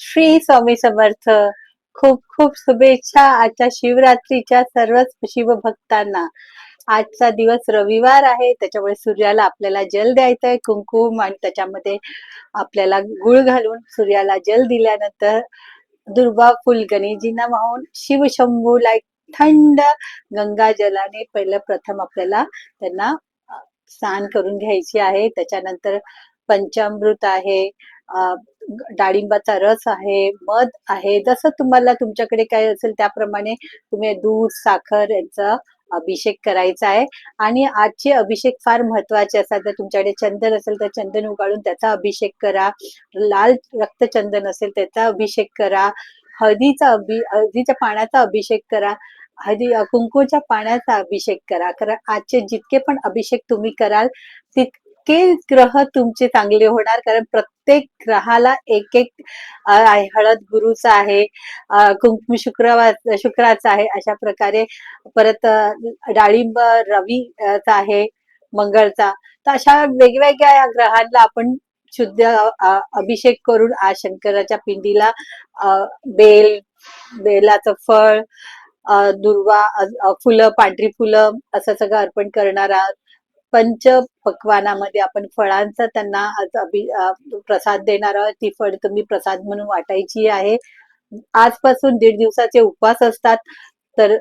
श्री स्वामी समर्थ. खूप खूप शुभेच्छा आजच्या शिवरात्रीच्या सर्वच शिवभक्तांना. आजचा दिवस रविवार आहे, त्याच्यामुळे सूर्याला आपल्याला जल द्यायचं आहे, कुंकुम आणि त्याच्यामध्ये आपल्याला गुळ घालून सूर्याला जल दिल्यानंतर दुर्वा फुल गणेशजींना वाहून शिवशंभूला एक थंड गंगा जलाने पहिलं प्रथम आपल्याला त्यांना स्नान करून घ्यायची आहे. त्याच्यानंतर पंचामृत आहे, डाळिंबाचा रस आहे, मध आहे, जसं तुम्हाला तुमच्याकडे काय असेल त्याप्रमाणे तुम्ही दूध साखर यांचा अभिषेक करायचा आहे. आणि आजचे अभिषेक फार महत्वाचे असतात. जर तुमच्याकडे चंदन असेल तर चंदन उगाळून त्याचा अभिषेक करा, लाल रक्तचंदन असेल त्याचा अभिषेक करा, हळदीच्या पाण्याचा अभिषेक करा, कुंकूच्या पाण्याचा अभिषेक करा. कारण आजचे जितके पण अभिषेक तुम्ही कराल तितके ग्रह तुमचे चांगले होणार. कारण प्रत्येक ग्रहाला एक एक हळद गुरुचा आहे, कुंकुम शुक्राचा आहे, अशा प्रकारे परत डाळिंब रवीचा आहे, मंगळचा. तर अशा वेगवेगळ्या ग्रहांना आपण शुद्ध अभिषेक करून आज शंकराच्या पिंडीला बेल, बेलाचं फळ, दुर्वा, फुलं, पांढरी फुलं असं सगळं अर्पण करणार आहात. पंच पक्वानामध्ये आपण फळांचा त्यांना प्रसाद देणार आहोत. ती फळ तुम्ही प्रसाद म्हणून वाटायची आहे. आजपासून 1.5 दिवसाचे उपवास असतात. तर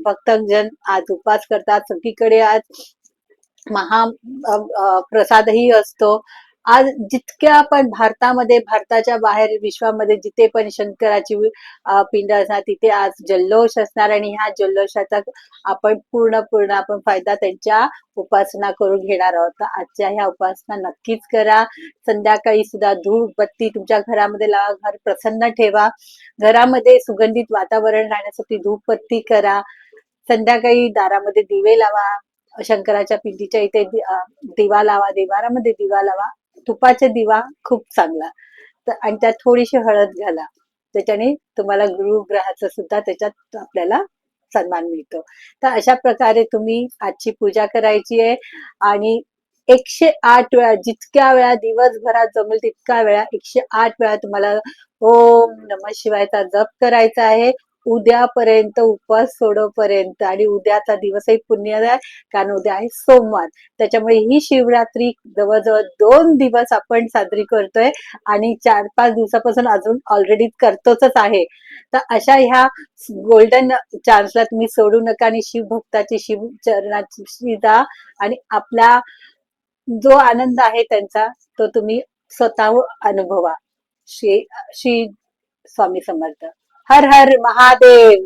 भक्तजन आज उपवास करतात. सगळीकडे आज महा प्रसादही असतो. आज जितक्या पण भारतामध्ये, भारताच्या बाहेर विश्वामध्ये जिथे पण शंकराची पिंड असणार तिथे आज जल्लोष असणार. आणि ह्या जल्लोषाचा आपण पूर्ण आपण फायदा त्यांच्या उपासना करून घेणार आहोत. तर आजच्या ह्या उपासना नक्कीच करा. संध्याकाळी सुद्धा धूप बत्ती तुमच्या घरामध्ये लावा, घर प्रसन्न ठेवा. घरामध्ये सुगंधित वातावरण राहण्यासाठी धूप बत्ती करा. संध्याकाळी दारामध्ये दिवे लावा, शंकराच्या पिंडीच्या इथे दिवा लावा, देवारामध्ये दिवा लावा. तुपाचा दिवा खूप चांगला. तर आणि त्यात थोडीशी हळद घाला, त्याच्याने तुम्हाला गुरुग्रहाचा सुद्धा त्याच्यात आपल्याला सन्मान मिळतो. तर अशा प्रकारे तुम्ही आजची पूजा करायची आहे. आणि 108 वेळा, जितक्या वेळा दिवसभरात जमेल तितक्या वेळा 108 वेळा तुम्हाला ओम नमः शिवायचा जप करायचा आहे, उद्यापर्यंत, उपवास सोडोपर्यंत. आणि उद्याचा दिवसही पुण्यदायी आहे, कारण उद्या आहे सोमवार. त्याच्यामुळे ही शिवरात्री जवळजवळ 2 दिवस आपण साजरी करतोय आणि 4-5 दिवसापासून अजून ऑलरेडी करतोच आहे. तर अशा ह्या गोल्डन चान्सला तुम्ही सोडू नका आणि शिवभक्ताची शिव चरणाची जा आणि आपला जो आनंद आहे त्यांचा तो तुम्ही स्वतः अनुभवा. श्री श्री स्वामी समर्थ. हर हर महादेव.